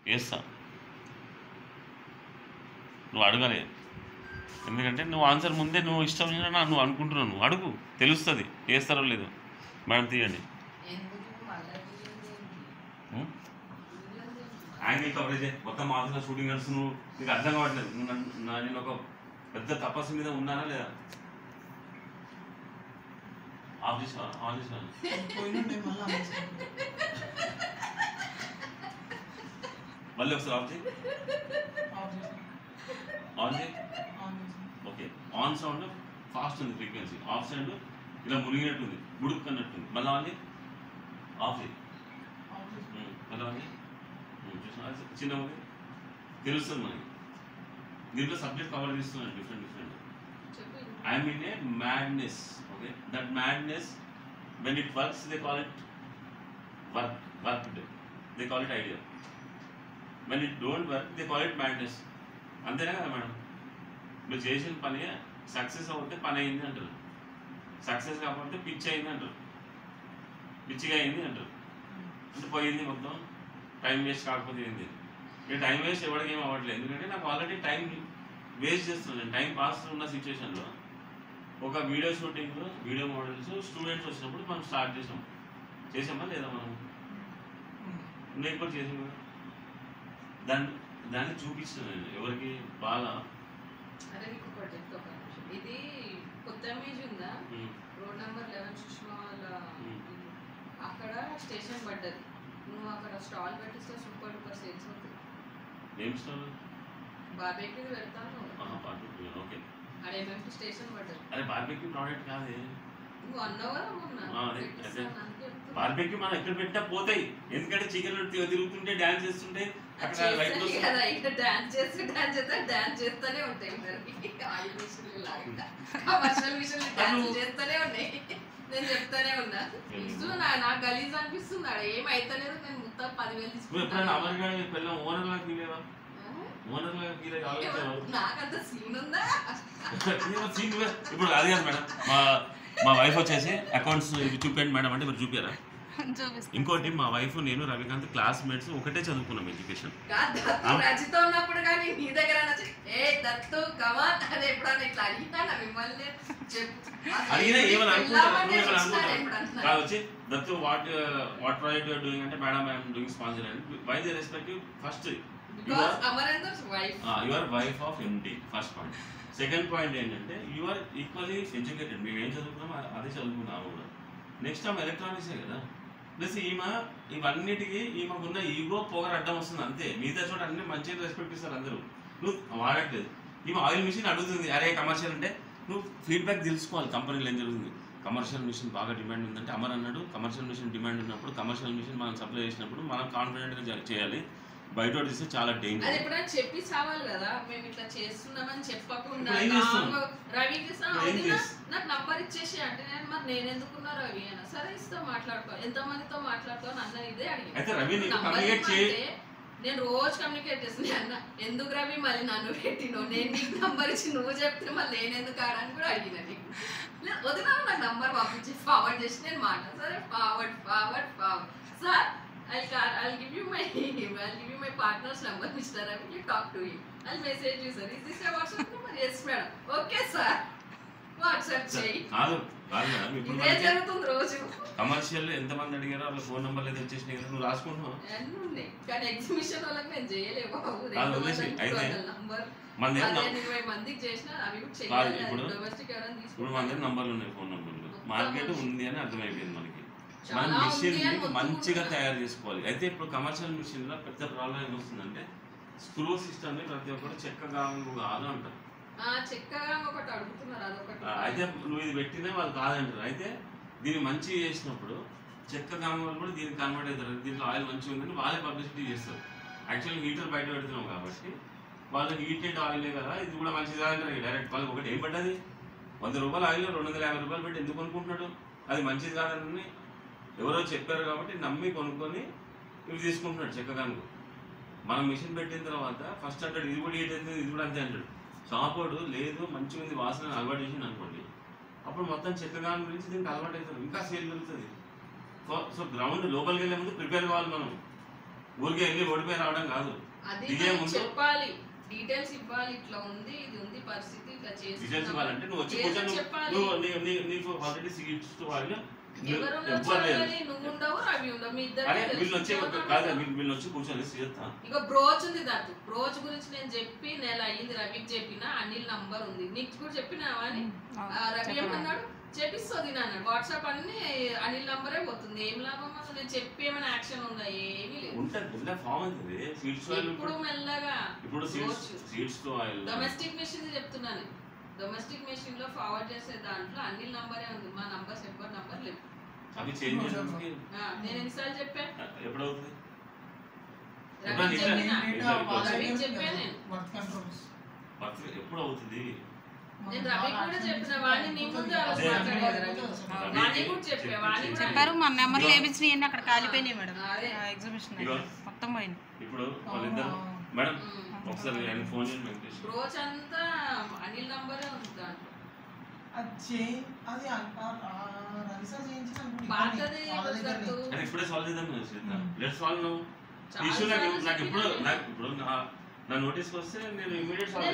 వేస్తా, నువ్వు అడగాలి. ఎందుకంటే నువ్వు ఆన్సర్ ముందే నువ్వు ఇష్టం నువ్వు అనుకుంటున్నావు, నువ్వు అడుగు, తెలుస్తుంది వేస్తారో లేదో. మేడం తీయండి. యాంగిల్ కవరేజ్ మొత్తం మాత్రం షూటింగ్ నడుస్తు, నువ్వు నీకు అర్థం కావట్లేదు. నేను ఒక పెద్ద తపస్సు మీద ఉన్నానా లేదా? ఆఫ్ చేసా, ఆన్ చేసా, మళ్ళీ ఒకసారి ఆఫ్ చేయి, ఆన్ చేయి. ఓకే, ఆన్ సౌండ్ ఫాస్ట్ ఉంది ఫ్రీక్వెన్సీ, ఆఫ్ సౌండ్ ఇలా మునిగినట్టుంది, బుడుక్ అన్నట్టుంది. మళ్ళీ ఆన్ చేయి, ఆఫ్ చేయి, మళ్ళీ ఆన్ చేయి. చిన్న ఉంది తెలుస్తుంది మనకి. దీంట్లో సబ్జెక్ట్ కవర్ చేస్తున్నాను different different. I'm in a madness. Okay, that madness when it works they call it worked, they call it idea. When it don't work they call it madness. అంతేనా కదా madam? మీరు చేసిన పని success అవుతే పని అయింది అంటారు, సక్సెస్ కాకపోతే పిచ్చి అయింది అంటారు, పిచ్చిగా అయింది అంటారు. అంటే పోయింది మొత్తం, టైం వేస్ట్ కాకపోతే ఏంది. నేను టైం వేస్ట్ ఎవరికి ఏం అవ్వట్లేదు, ఎందుకంటే నాకు ఆల్రెడీ టైం వేస్ట్ చేస్తున్నాను. నేను టైం పాస్ ఉన్న సిచ్యువేషన్లో ఒక వీడియో షూటింగ్లో వీడియో మోడల్స్ స్టూడెంట్స్ వచ్చినప్పుడు మనం స్టార్ట్ చేసామా లేదా? మనం నేను కూడా చేసాం కదా. దాన్ని చూపించాను నేను ఎవరికి బాగా. ఇది కొత్త ఇమేజ్ ఉందా, రోడ్ నెంబర్ 11 సుష్మా వాళ్ళ అక్కడ స్టేషన్ పడ్డది. నువ్వు అక్కడ స్టాల్ పెట్టిస్తే సూపర్ డూపర్ సేల్స్ అవుతుంది. ఏం స్టాల్? బార్బెక్యూ పెడతాను. ఓకే, అడే ఎంఎంటీ స్టేషన్ పడ్డది. అరే బార్బెక్యూ ప్రోడక్ట్ కాదే, నువ్వు అన్నావు కదా మొన్న. బార్బెక్యూ మనం ఎక్కడ పెట్టా పోతాయి, ఎందుకంటే చికెన్ తిరుగుతుంటే డాన్స్ చేస్తుంటే డాన్స్ చేస్తూనే ఉంటాయి. చేస్తూనే ఉన్నాయి. నేను చెప్తానే ఉన్నా, నా గలీజ్ అనిపిస్తుంది. ఆడ ఏమైతలేదు. నేను మొత్తం 10,000 తీసుకున్నాను. నాకంత సీన్ ఉందా? ఇప్పుడు అది కాదు మేడం, మా వైఫ్ వచ్చేసి అకౌంట్స్ చూపండి మేడం అంటే మీరు చూపారా? ఇంకోటి మా వైఫ్ నేను రవికాంత్ క్లాస్మేట్స్ ఒకటే చదువుకున్నాం ఎడ్యుకేషన్. రచిత ఉన్నప్పుడు కానీ నీ దగ్గర దత్తు కమాన్ అని ఎప్పుడన్నా ఇట్లా అడిగినా మిమ్మల్ని అడిగినా ఏమని అనుకుంటా వచ్చి Dattu what project you're doing అంటే madam I'm doing sponsor and why they respect you. First your wife of MD, first point. Second point ఏంటంటే యూఆర్ ఈక్వల్లీ ఎడ్యుకేటెడ్. మేము ఏం చదువుకున్నాం అదే చదువుకున్నాము కూడా. నెక్స్ట్ ఆమె ఎలక్ట్రానిక్సే కదా. ప్లస్ ఇవన్నిటికీ ఈమెకున్న ఈగో పొగర్ అడ్డం వస్తుంది అంతే. మిగతా చోట అన్ని మంచిగా రెస్పెక్ట్ ఇస్తారు అందరూ, నువ్వు వాడట్లేదు. ఈమె ఆయిల్ మిషన్ అడుగుతుంది, అరే కమర్షియల్ అంటే నువ్వు ఫీడ్బ్యాక్ తెలుసుకోవాలి కంపెనీలో ఏం జరుగుతుంది. కమర్షియల్ మిషన్ బాగా డిమాండ్ ఉందంటే అమర్ అన్నాడు, కమర్షియల్ మిషన్ డిమాండ్ ఉన్నప్పుడు కమర్షియల్ మిషన్ మనం సప్లై చేసినప్పుడు మనం కాన్ఫిడెంట్గా చేయాలి. బయట తీస్తే చాలా డేంజర్. అది ఎప్పుడైనా చెప్పి చావాలి కదా, మేము ఇట్లా చేస్తున్నామని చెప్పకుండా రవికి నాకు నంబర్ ఇచ్చేసి అంటే నేను ఎందుకున్నా రవి అన్న సరే ఇస్తా మాట్లాడుకో, ఎంతమందితో మాట్లాడుకో అన్న ఇదే అడిగి. నేను రోజు కమ్యూనికేట్ చేస్తున్నా అన్న ఎందుకు రవి మళ్ళీ నన్ను పెట్టినో, నేను నీకు నంబర్ ఇచ్చి నువ్వు చెప్తే మళ్ళీ నేను ఎందుకు ఆడని కూడా అడిగిన. నీకు వదినా నాకు నంబర్ పంపించి ఫార్వర్డ్ చేసి నేను మాట్లాడు. సరే forward sir I'll give you my partner's number, Mr. Ravi. You talk to him. I'll message you, sir. Is this your WhatsApp number? Yes, madam. Okay, sir. WhatsApp చేయి. కాదు మేడం, ఇప్పుడు ఇదే జరుగుతుంది రోజు. కమర్షియల్ ఎంతమంది అడిగారో వాళ్ళ ఫోన్ నెంబర్లు ఏదో వచ్చేసినాయి కదా, నువ్వు రాసుకుంటున్నావు. అన్నీ ఉన్నాయి కానీ ఎగ్జిబిషన్ వాళ్ళకి నేను చేయలేవు బాబు. మన దగ్గర 20 మందికి చేసినా అవి కూడా చేయాలి. డొమెస్టిక్ ఎవరైనా తీసుకుంటే ఇప్పుడు మన దగ్గర నంబర్లు ఉన్నాయి, ఫోన్ నంబర్లు. మార్కెట్ ఉంది అని అర్థమైపోయింది మనకి. మనం మిషన్ మంచిగా తయారు చేసుకోవాలి. అయితే ఇప్పుడు కమర్షియల్ మిషన్లో పెద్ద ప్రాబ్లం ఏమొస్తుందంటే స్క్రూ సిస్టమ్ని ప్రతి ఒక్కరు చెక్కగా కాదు అంటారు. అయితే నువ్వు ఇది పెట్టినా వాళ్ళు కాదంటారు. అయితే దీన్ని మంచిగా చేసినప్పుడు చెక్క కాంగలు కూడా దీనికి కన్వర్ట్ అవుతారు. దీంట్లో ఆయిల్ మంచిగా ఉందని వాళ్ళే పబ్లిసిటీ చేస్తారు. యాక్చువల్గా హీటర్ బయట పెడుతున్నాం కాబట్టి వాళ్ళు హీటెడ్ ఆయిలే కదా ఇది కూడా మంచిది కాదంటారు. డైరెక్ట్ వాళ్ళకి ఒకటి ఏం పడ్డది, 100 రూపాయల ఆయిల్ 250 రూపాయలు పెట్టి ఎందుకు అనుకుంటున్నాడు, అది మంచిది కాదని ఎవరో చెప్పారు కాబట్టి నమ్మి కొనుక్కొని ఇవి తీసుకుంటున్నాడు చెక్కగాను. మనం మిషన్ పెట్టిన తర్వాత ఫస్ట్ అంటాడు ఇది కూడా హీట్ అవుతుంది, ఇది కూడా అంతే అంటాడు. షాపోడు లేదు మంచిగా ఉంది వాసన అలవాటు చేసింది అనుకోండి, అప్పుడు మొత్తం చెక్కగాను గురించి దీనికి అలవాటు అవుతుంది, ఇంకా సేల్ పెరుగుతుంది. సో గ్రౌండ్ లోపలికి వెళ్ళే ముందు ప్రిపేర్ కావాలి మనం. ఊరికే వెళ్ళి ఓడిపోయి రావడం కాదు. అది దిగే ముందు చెప్పాలి, డీటెయిల్స్ ఇవ్వాలి, ఇట్లా ఉంది ఇది ఉంది పరిస్థితి ఇట్లా చేసి డీటెయిల్స్ ఇవ్వాలంటే నువ్వు వచ్చి కూర్చొని నీకు ఆల్రెడీ సిగ్స్ వాళ్ళు నువ్వు ఉండవు రవి ఉండవు మీ ఇద్దరు వీళ్ళు వచ్చి కూర్చొని చేస్తా. ఇక బ్రోచ్ ఉంది దాంట్లో, బ్రోచ్ గురించి నేను చెప్పి నెల అయ్యింది రవికి చెప్పిన, అనిల్ నంబర్ ఉంది నీకు కూడా చెప్పినావా అని. రవి ఏమన్నాడు చెప్పిస్తుంది అన్నాడు, వాట్సాప్ అన్ని అనిల్ నంబరే పోతుంది, ఏం లాభం అసలు నేను చెప్పి ఏమైనా యాక్షన్ ఉందా, ఏమీ లేదు. ఇప్పుడు మెల్లగా డొమెస్టిక్ మెషిన్ చెప్తున్నాను, డొమెస్టిక్ మెషిన్ లో ఫార్వర్డ్ చేసే దాంట్లో అనిల్ నంబరే ఉంది, మా నంబర్స్ ఎవరి నంబర్ లేవు. అవి చేంజ్ నేను ఎన్నిసార్లు చెప్పా, ఎప్పుడవుతుంది ఎప్పుడు అవుతుంది. నేను రవి కూడా చెప్పిన వాడిని నీ ముందు వాణి కూడా చెప్పా, వాణి చెప్పారు మన నెంబర్లు వేయించినాయి అక్కడ కాలిపోయినాయి మేడం, ఎగ్జిబిషన్ మొత్తం పోయింది. ఇప్పుడు వాళ్ళిద్దరు మేడం ఒకసారి ఆయన ఫోన్ చేయండి వెంకటేష్. రోజు అంతా అనిల్ నంబరే ఉంది దాంట్లో. ఇప్పుడే సాల్వ్ చేద్దాం, లెట్స్ సాల్వ్ నౌ. ఇష్యూ నాకు ఇప్పుడు నా నోటీస్కి వస్తే నేను ఇమీడియట్ సాల్వ్